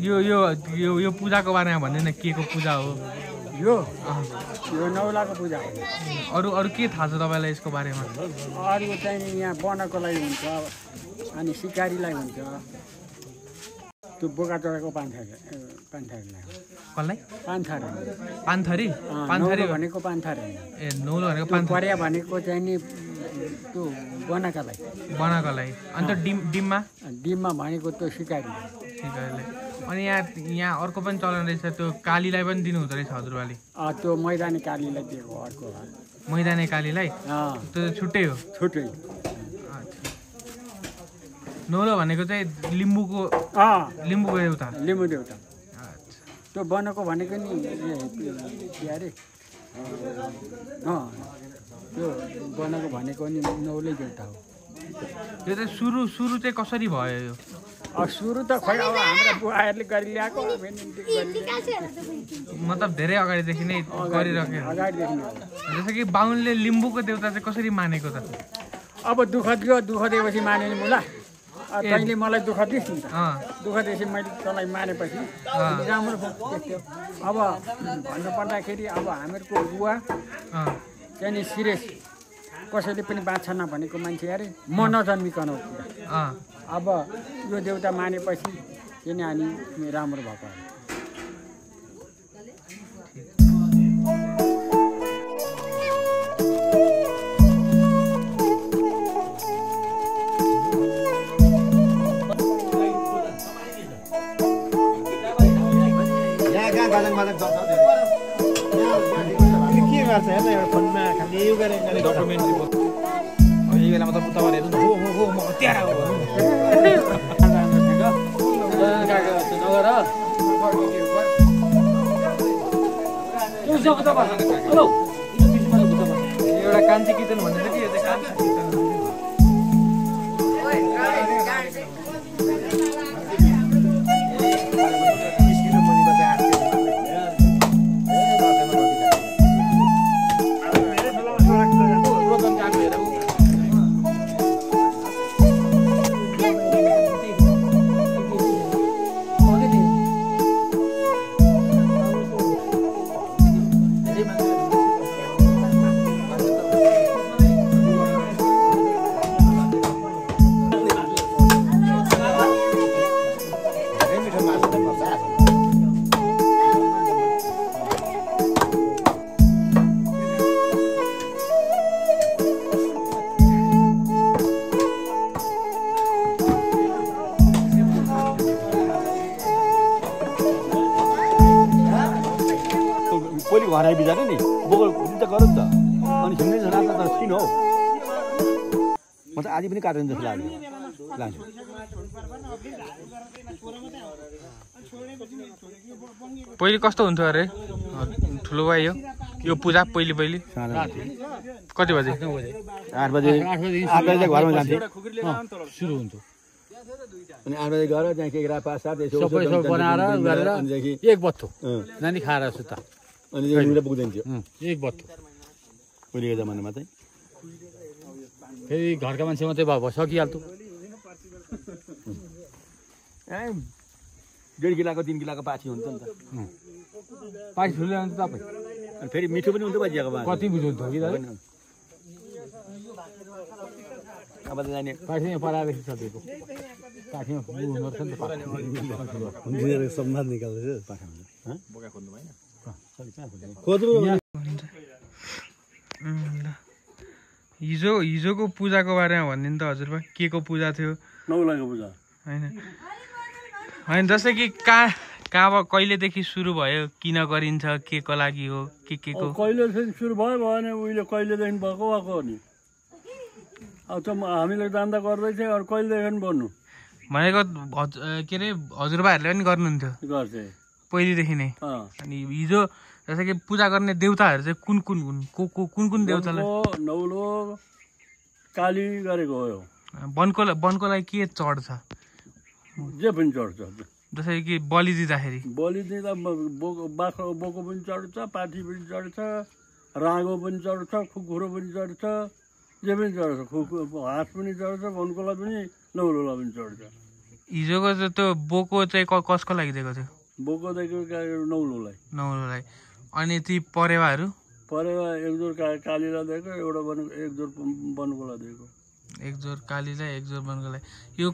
यो पूजाको बारेमा भन्दैन के को पूजा हो यो नौलाको पूजा हो। अरू के थाहा छ तपाईँलाई यसको बारेमा? अरू चाहिँ यहाँ बनाको लागि हुन्छ अनि सिकारीलाई हुन्छ त्यो बोका चढाको पान्थारीलाई कसलाई? पान्थरी भनेको पान्थरी ए नौलो भनेको पान्थरी परिया भनेको चाहिँ नि त्यो बनाकालाई अन्त डिममा भनेको त्यो सिकारीलाई। अनि यहाँ अर्को पनि चलन रहेछ त्यो कालीलाई पनि दिनु हुँदो रहेछ हजुरबाले? त्यो मैदानी कालीलाई दिएको अर्को मैदानी कालीलाई त्यो छुट्टै हो? छुट्टै। नौलो भनेको चाहिँ लिम्बूको देउता। त्यो बनको भनेको नि के अरे त्यो बनको भनेको नि नौलै देउता हो। यो चाहिँ सुरु चाहिँ कसरी भयो यो? सुरु त खोइ अब हाम्रो बुवाहरूले गरि ल्याएको मतलब धेरै अगाडिदेखि नै गरिराख्यो। जस्तो कि बाहुनले लिम्बूको देउता चाहिँ कसरी मानेको त? अब दुःख दिएपछि माने नि मुला तैँले मलाई दुःख दिस् नि त। दुःख दिएपछि मैले तँलाई मानेपछि राम्रो देख्थ्यो। अब भन्नुपर्दाखेरि अब हामीहरूको बुवा त्यहाँदेखि सिरियस कसैले पनि बाँच्छ नभनेको मान्छे अरे म नजन्मिकन हो कुरा। अब यो देउता मानेपछि किन अनि राम्रो भएको एउटा कान्छी किचन भन्छ कि यो चाहिँ कान्छी किचन पहिले घर आइबिजाने नि बोकल त गरौँ त अनि झुम्ने झना त किन हो म त आज पनि काटेर जस्तो लाग्यो लान्छु। पहिले कस्तो हुन्थ्यो अरे ठुलो भाइ यो पूजा पहिले कति बजे? 8 बजे घरमा जान्थे सुरु हुन्थ्यो अनि 8 बजे गएर त्यहाँ केरा पास साथ सबै बनाएर गरेर एक बत्थो नानी खाएर सुता अनि यो मुला पुग्दैन्थ्यो एक बत्थो पहिलेको जमानामा चाहिँ फेरि घरका मान्छे मात्रै भयो सकिहाल्थ्यो। 1.5 किलोको 3 किलोको पाछी हुन्छ नि त पाछी ठुलो हुन्छ तपाईँ अनि फेरि मिठो पनि हुन्छ बजिएको कति बुझ्नुहुन्थ्यो कि अब त जाने पाछी पराएदेखि सकेको पाछीमा हुनुपर्छ नि त सम्मान निकाल्दैछ बोका खोज्नु भएन हिजोको पूजाको बारेमा भनिदिनु त हजुरबा के को पूजा थियो? नौलाको पूजा होइन जस्तै कि कहाँ कहिलेदेखि सुरु भयो, किन गरिन्छ, के को लागि हो, के को कहिलेदेखि सुरु भयो भने उहिले कहिलेदेखि भएको हो नि अब त हामीले जान्दा गर्दैछ अरू कहिलेदेखि भन्नु भनेको के अरे हजुरबाहरूले पनि गर्नुहुन्थ्यो गर्थे पहिलेदेखि नै। अनि हिजो जस्तै कि पूजा गर्ने देउताहरू चाहिँ कुन देउतालाई? नौलो काली गरेको हो। वनको लागि के चढ्छ? जे पनि चढ्छ जस्तै कि बलि दिँदाखेरि बलि दिँदा बाख्रो बोको पनि चढ्छ, पाठी पनि चढ्छ, रागो पनि चढ्छ, खुकुरो पनि चढ्छ, जे पनि चढ्छ, हात पनि चढ्छ, वनकोलाई पनि नौलोलाई पनि चढ्छ। हिजोको त्यो बोको चाहिँ कसको लागि दिएको थियो? बोको दिएको नौलोलाई। अनि ती परेवाहरू? परेवा एक जोर कालीलाई दिएको, एउटा एक जोर बनकोलाई दिएको। एक जोर कालीलाई, एक जोर बनकोलाई। यो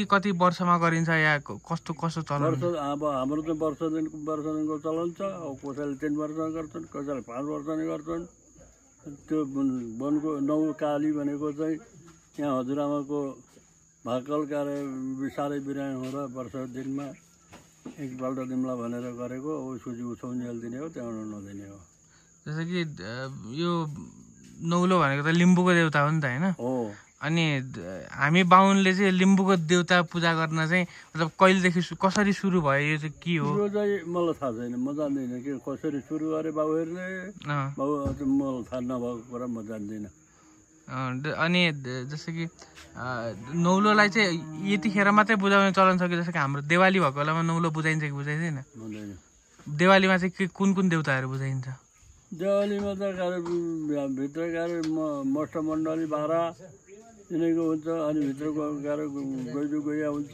कति वर्षमा गरिन्छ या कस्तो चलन? अब हाम्रो चाहिँ वर्षदिनको चलन छ। अब कसैले 3 वर्षमा गर्छन्, कसैले 5 वर्षमा गर्छन्। त्यो वनको नौ काली भनेको चाहिँ यहाँ हजुरआमाको भाकल कार्य साह्रै बिरामी हुँदा वर्ष दिनमा एकपल्ट दिम्ला भनेर गरेको। अब सुजी उछाउन्जेल दिने हो, त्यहाँ नदिने हो। जस्तो कि यो नौलो भनेको त लिम्बूको देउता हो नि त होइन? हो। अनि हामी बाहुनले चाहिँ लिम्बूको देउता पूजा गर्न चाहिँ मतलब कहिलेदेखि कसरी सुरु भयो? यो चाहिँ के हो? यो चाहिँ मलाई थाहा छैन, म जान्दिनँ कि कसरी सुरु गरे बाबुहरूले। मलाई थाहा नभएको कुरा म जान्दिनँ। अनि जस्तो कि नौलोलाई चाहिँ यतिखेर मात्रै बुझाउने चलन छ कि जस्तो कि हाम्रो देवाली भएको बेलामा नौलो बुझाइन्छ कि बुझाइँदैन? देवालीमा चाहिँ कुन देउताहरू बुझाइन्छ? देवालीमा त भित्र गएर मष्ट मण्डली बाह्र तिनीको हुन्छ। अनि भित्रको गएर गैजु गैया हुन्छ,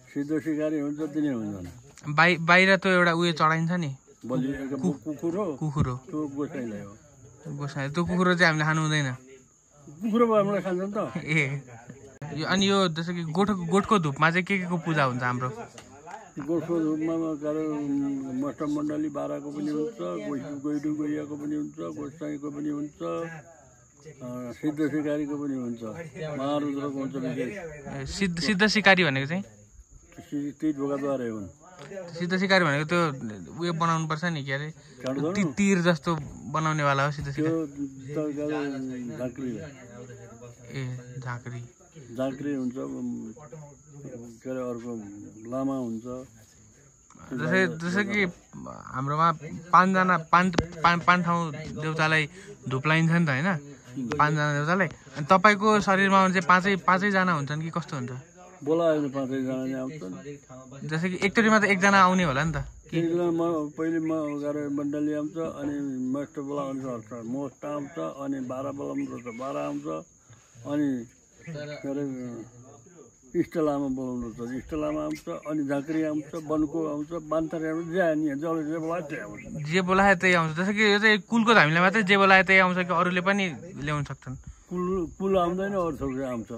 सिद्ध सिकारी हुन्छ, तिनी हुन्छन्। बाहिर त एउटा उयो चढाइन्छ नि, बलि कुकुर हो। त्यो गोसाइलाई हो। गोसाई त्यो कुकुरो चाहिँ हामीले खानु हुँदैन? कुकुरो हामीले खान्छ नि त। अनि यो जस्तो कि गोठको धुपमा चाहिँ के को पूजा हुन्छ हाम्रो? गोठको धुपमा गएर मष्ट मण्डली बाह्रको पनि हुन्छ, गैडु गैयाको पनि हुन्छ, गोसाईको पनि हुन्छ, सिद्ध सिकारीको पनि हुन्छ, महारुद्रको हुन्छ। सिद्ध सिकारी भनेको चाहिँ ती ढोकाद्वारै हुन्। सिद्ध सिकारी भनेको त्यो उयो बनाउनु पर्छ नि, के अरे तीर जस्तो बनाउनेवाला हो सिद्ध सिकारी? झाँक्री हुन्छ, के अरे अर्को लामा हुन्छ। जस्तै कि हाम्रोमा 5 ठाउँ देउतालाई धुप लाइन्छ नि त होइन? 5 जना देउतालाई। अनि तपाईँको शरीरमा चाहिँ पाँचैजना हुन्छन् कि कस्तो हुन्छ? बोलायो 5 जना आउँछन्। जस्तै कि एकचोटिमा त एकजना आउने होला नि त? पहिले गएर मण्डली आउँछ, अनि मष्ट बोला अनुसार मोस्ट आउँछ, अनि 12 बोलाउनु 12 आउँछ, अनि के अरे इष्ट लामा बोलाउनु छ, इष्ट लामा आउँछ, अनि झाँक्री आउँछ, बनको आउँछ, बान्थरे आउँछ, जे बोलाए त्यही आउँछ। जस्तो कि यो चाहिँ कुलको हामीले मात्रै जे बोलाए त्यही आउँछ कि अरूले पनि ल्याउन सक्छन्? कुल आउँदैन, अरू थोक आउँछ।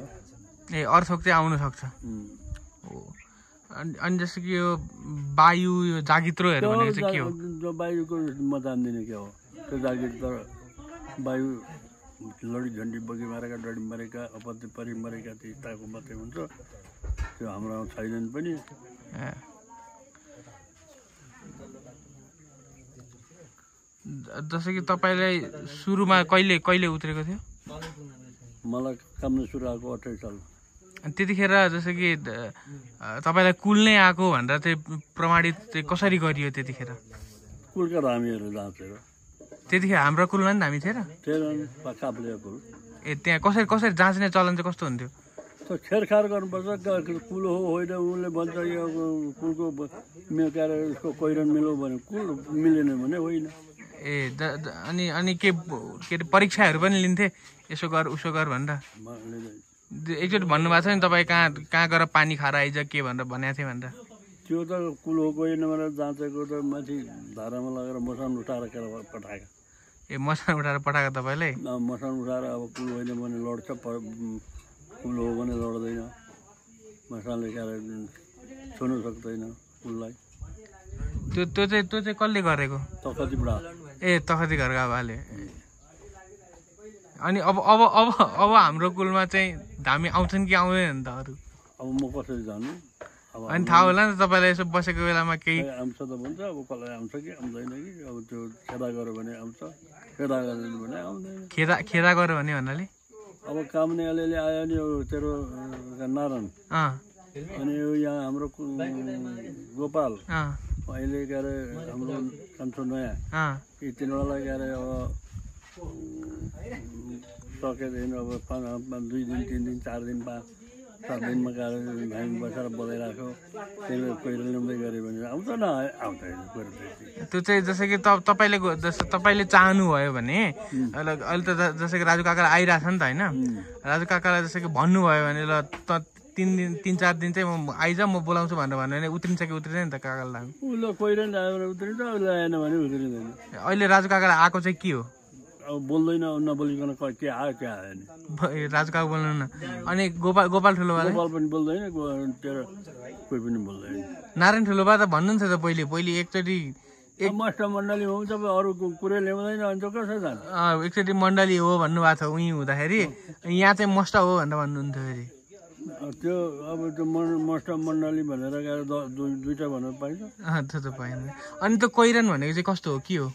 अरू थोक चाहिँ आउनु सक्छ। अनि जस्तो कि यो वायु, यो जागित्रोहरू भनेको चाहिँ के हो? वायुको म जान्दिनँ के हो त्यो जागिर। त वायु लडी झन्डी बगी मारेका, डडी मरेका, अपत्य परि मरेका त्यस्ताको मात्रै हुन्छ। त्यो हाम्रो छैनन् पनि। जस्तो कि तपाईँलाई सुरुमा कहिले उत्रेको थियो? मलाई काम सुरु आएको 28 साल। अनि त्यतिखेर जस्तो कि तपाईँलाई कुल नै आएको भनेर चाहिँ प्रमाणित चाहिँ कसरी गरियो त्यतिखेर? कुलका धामीहरू जाँचेर। त्यतिखेर हाम्रो कुलमा नि धामी थिएन? त्यहाँ कसरी जाँच्ने चलन चाहिँ कस्तो हुन्थ्यो? खेरखार गर्नुपर्छ, कुल हो होइन। उसले भन्छ यो कुलको उसको पहिरन मिलो भने कुल, मिलेन भने होइन। अनि के अरे परीक्षाहरू पनि लिन्थे, यसो गर उसो गर भनेर? एकचोटि भन्नुभएको छ नि तपाईँ कहाँ गएर पानी खाएर आइज के भनेर भनेको थिएँ भनेर? त्यो त कुल हो होइन भनेर जाँचेको त माथि धारामा लगेर मसान उठाएर पठाएको। मसान उठाएर पठाएको तपाईँलाई? मसान उठाएर अब कुल होइन भने लड्छ, कुल हो भने लड्दैन। मसानले छुनु सक्दैन कुललाई। त्यो चाहिँ कसले गरेको? तखती बुढा। तखती घरका बाले। अनि अब हाम्रो कुलमा चाहिँ धामी आउँछन् कि आउँदैन त अरू? अब म कसरी जानु? अनि थाहा होला नि त तपाईँलाई यसो बसेको बेलामा केही आउँछ त भन्छ। अब कसलाई आउँछ कि आउँदैन कि? अब त्यो खेदा गऱ्यो भने आउँछ, खेदा गरेन भने आउँदैन। खेदा गऱ्यो भने भन्नाले अब काम नै अलिअलि आयो नि तेरो नारायण, अनि यहाँ हाम्रो गोपाल, अहिले गएर हाम्रो कान्छो नयाँ, यी तिनीहरूलाई गएर अब सकेदैन। अब 2 दिन 3 दिन 4 दिन 5-7 दिनमा गएर हामी बसेर बोलाइराख्यो। त्यसले पहिरो ल्याउँदै गऱ्यो भने आउँछ न? आउँदैन। त्यो चाहिँ जस्तो कि तपाईँले चाहनुभयो भने अहिले त जस्तो कि राजु काकालाई आइरहेछ नि त होइन? राजु काकालाई जस्तो कि भन्नुभयो भने ल 3-4 दिन चाहिँ म आइज म बोलाउँछु भनेर भन्यो भने उत्रिन्छ कि उत्रिँदैन त काकालाई हामी उसले कोइरन आएर उत्रिन्छ उसले आएन भने उत्रिँदैन अहिले राजु काकालाई आएको चाहिँ के हो अब बोल्दैन नबोलिकन के आयो के आएन राजु काका बोल्नु न अनि गोपाल ठुलोबाले गोपाल पनि बोल्दैन तेरो कोही पनि बोल्दैन नारायण ठुलोबा त भन्नुहुन्थ्यो त पहिले एकचोटि मास्टर मण्डली हो तपाईँ अरू कुरै ल्याउँदैन अनि त कसो जान्छ एकचोटि मण्डली हो भन्नुभएको छ उहीँ हुँदाखेरि यहाँ चाहिँ मस्ट हो भनेर भन्नुहुन्थ्यो फेरि त्यो अब त्यो मास्टर मण्डली भनेर गएर दुईवटा भनेर पाइन्छ त्यो त पाएन अनि त्यो कोइरन भनेको चाहिँ कस्तो हो के हो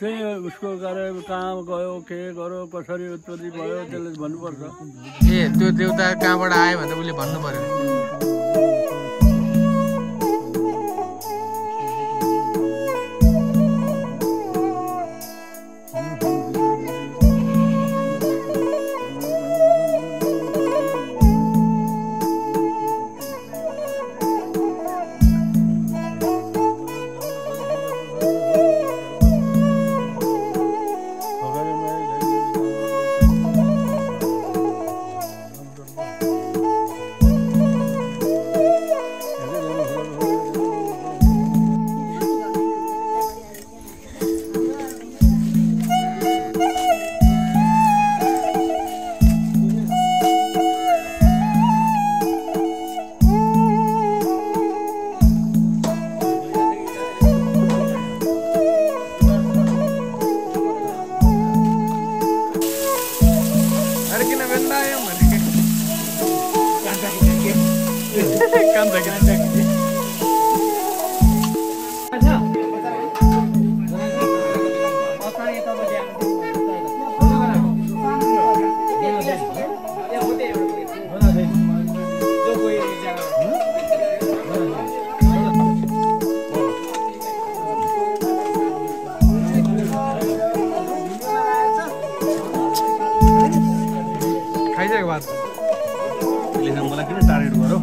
त्यही उसको गरे कहाँ गयो के गर्यो कसरी उत्पत्ति भयो त्यसले भन्नुपर्छ ए त्यो देउता कहाँबाट आयो भनेर उसले भन्नु पर्यो मलाई किन टार्गेट गरौ